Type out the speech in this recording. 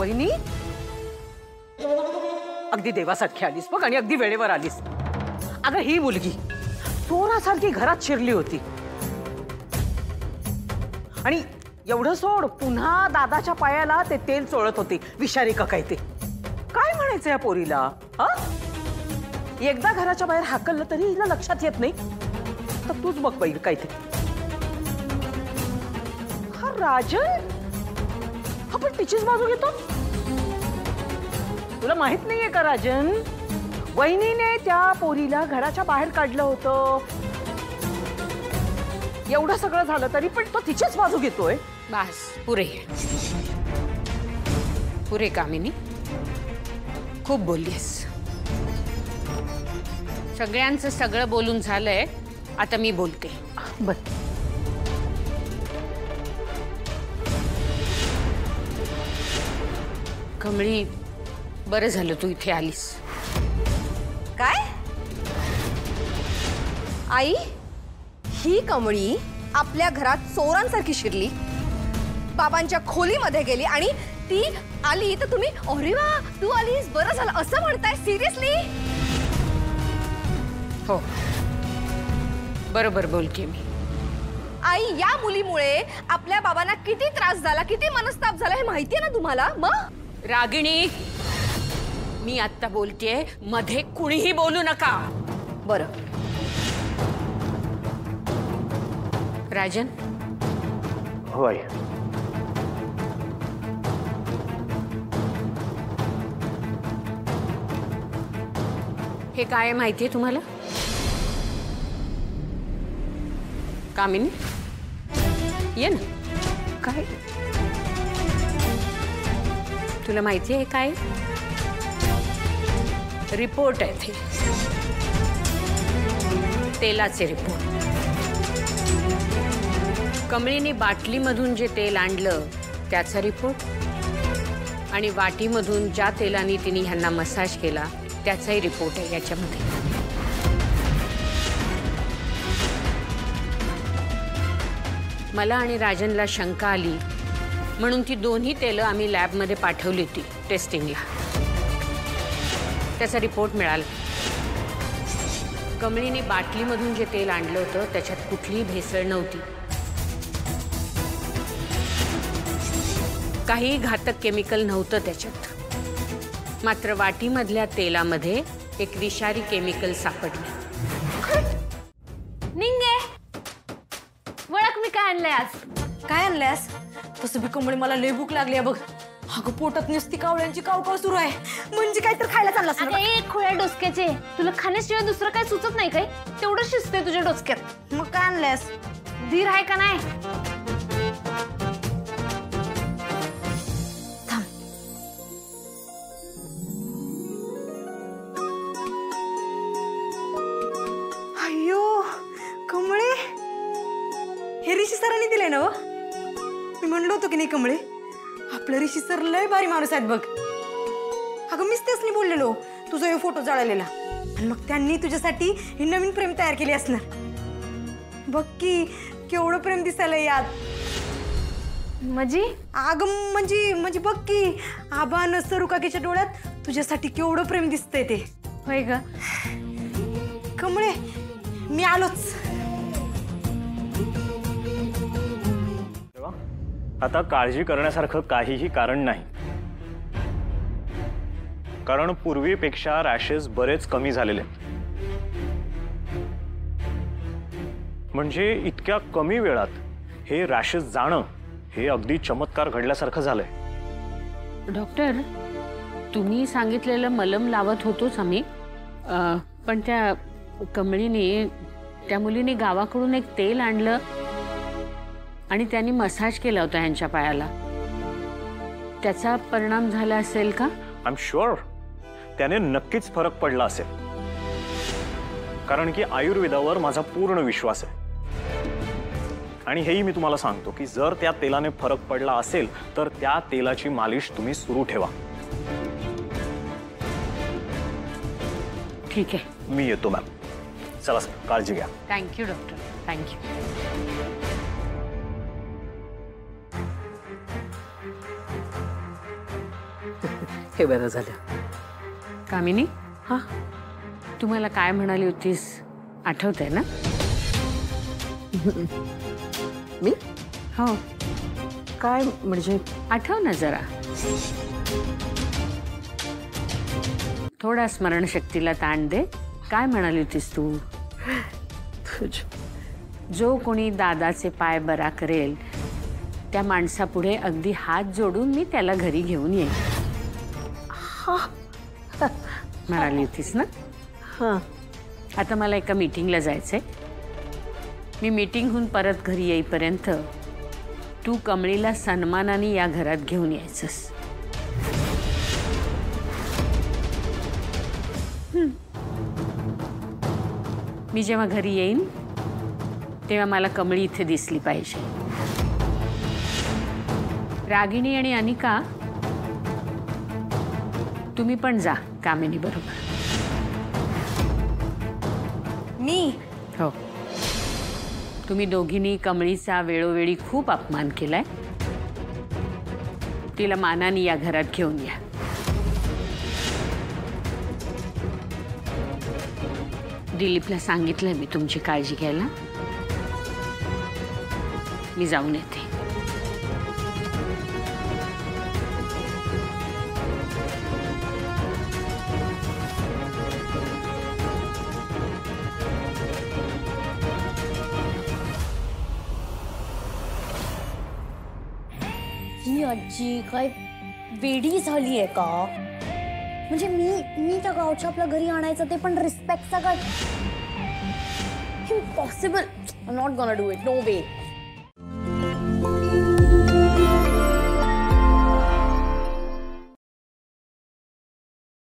वहिनी अगदी देवासारखी आलीस बघ आणि अगदी वेळेवर आलीस। अगं ही मुलगी चोरासारखी घरात शिरली होती आणि एवढं सोड पुन्हा दादाच्या पायाला ते तेल चोळत होती। विषारी का काय ते काय म्हणायचं या पोरीला? हा एकदा घराच्या बाहेर हाकललं तरी हिला लक्षात येत नाही। तर तूच बघ बाई काय ते। हा राजन हा पण तिचीच बाजू घेतो। तुला माहित नाहीये का राजन, वहिनीने त्या पोरीला घराच्या बाहेर काढलं होतं। एवढं सगळं झालं तरी पण तो तिचीच बाजू घेतोय। बस पुरे पुरे कामिनी, खूप बोललीस। सगळ्यांचं सगळं बोलून झालंय, आता मी बोलते। बर कमळी, बरं झालं तू इथे आलीस। काय आई, ही कमळी आपल्या घरात चोरांसारखी शिरली, बाबांच्या खोलीमध्ये गेली आणि ती आली तर तुम्ही अरे वा तू आलीस बरं झालं असं म्हणताय? सिरियसली? हो बरोबर बोलते मी। आई, या मुलीमुळे आपल्या बाबांना किती त्रास झाला, किती मनस्ताप झाला हे माहितीये ना तुम्हाला? मग रागिणी, मी आता बोलतेय, मध्ये कुणीही बोलू नका। बरं राजन। हो आई। हे काय माहितीये तुम्हाला? कामिनी ये ना। काय तुला माहितीये हे काय? रिपोर्ट आहे ते, तेलाचे रिपोर्ट। कमळीने बाटलीमधून जे तेल आणलं त्याचा रिपोर्ट आणि वाटीमधून ज्या तेलाने तिने ह्यांना मसाज केला त्याचाही रिपोर्ट आहे याच्यामध्ये। मला आणि राजनला शंका आली म्हणून ती दोन्ही तेलं आम्ही लॅबमध्ये पाठवली होती टेस्टिंगला। त्याचा रिपोर्ट मिळाला। कमळीने बाटलीमधून जे तेल आणलं होतं त्याच्यात कुठलीही भेसळ नव्हती, काही घातक केमिकल नव्हतं त्याच्यात। मात्र वाटीमधल्या तेलामध्ये एक विषारी केमिकल सापडलं। निंगे वळख, मी काय आणलंय आज? काय आणलंयस? तसं बी कमळी मला लय भूक लागली बघ। अगं पोटात नुसती कावळ्यांची कावकाव सुरू आहे, म्हणजे काहीतरी खायला चाललास? एक खोळ्या डोसक्याचे, तुला खाण्याशिवाय दुसरं काय सुचत नाही काय? तेवढं शिजतंय तुझ्या डोसक्यात। मग काय आणलंयस? धीर आहे का नाही? अय्यो कमळे, हे ऋषी सरांनी दिलंय ना? मी म्हणलो होतो की नाही कमळे, आपलं ऋषी सर लय भारी माणूस आहेत बघ। अगं मीच त्यासनी बोललेलो तुझा हे फोटो जळालेला, आणि मग त्यांनी तुझ्यासाठी ही नवीन प्रेम तयार केली असणार। बघ की केवढं प्रेम दिसायला यात। म्हणजे? अगं म्हणजे बघ की आबा न सरुकाकीच्या डोळ्यात तुझ्यासाठी केवढं प्रेम दिसतंय ते। होय ग कमळे, मी आलोच। आता काळजी करण्यासारखं काहीही कारण नाही, कारण पूर्वीपेक्षा रॅशेस बरेच कमी झालेले। म्हणजे इतक्या कमी वेळात हे रॅशेस जाणं हे अगदी चमत्कार घडल्यासारखं झालंय। डॉक्टर, तुम्ही सांगितलेलं मलम लावत होतोच आम्ही, पण त्या कमळीने, त्या मुलीने गावाकडून एक तेल आणलं आणि त्यांनी मसाज केला होता ह्यांच्या पायाला, त्याचा परिणाम झाला असेल का? आय एम शुअर त्याने नक्कीच फरक पडला असेल, कारण की आयुर्वेदावर माझा पूर्ण विश्वास आहे। आणि हेही मी तुम्हाला सांगतो की जर त्या तेलाने फरक पडला असेल तर त्या तेलाची मालिश तुम्ही सुरू ठेवा। ठीक आहे, मी येतो मॅम। चला सर, काळजी घ्या। Thank you doctor, thank you. हे बरं झालं. कामिनी, हा, तुम्हाला काय म्हणाली होतीस आठवतंय ना? मी हो, काय म्हणजे? आठव ना जरा. थोडा स्मरणशक्तीला ताण दे. काय म्हणाली होतीस तू? जो कोणी दादाचे पाय बरा करेल त्या माणसापुढे अगदी हात जोडून मी त्याला घरी घेऊन येईन म्हणाली होतीस ना? हा, आता मला एका मीटिंगला जायचंय. मी मीटिंगहून परत घरी येईपर्यंत तू कमळीला सन्मानाने या घरात घेऊन यायचंस. मी जेव्हा घरी येईन तेव्हा मला कमळी इथे दिसली पाहिजे. रागिणी आणि अनिका, तुम्ही पण जा कामिनी बरोबर. मी हो, तुम्ही दोघींनी कमळीचा वेळोवेळी खूप अपमान केलाय. तिला मानाने या घरात घेऊन या. दिलीपला सांगितलंय मी तुमची काळजी घ्यायला. मी जाऊन येते. ही आजी काय वेडी झाली आहे का? म्हणजे मी त्या गावच्या आपल्या घरी आणायचं ते पण रिस्पेक्ट सगळं. Impossible. I am not gonna do it. No way.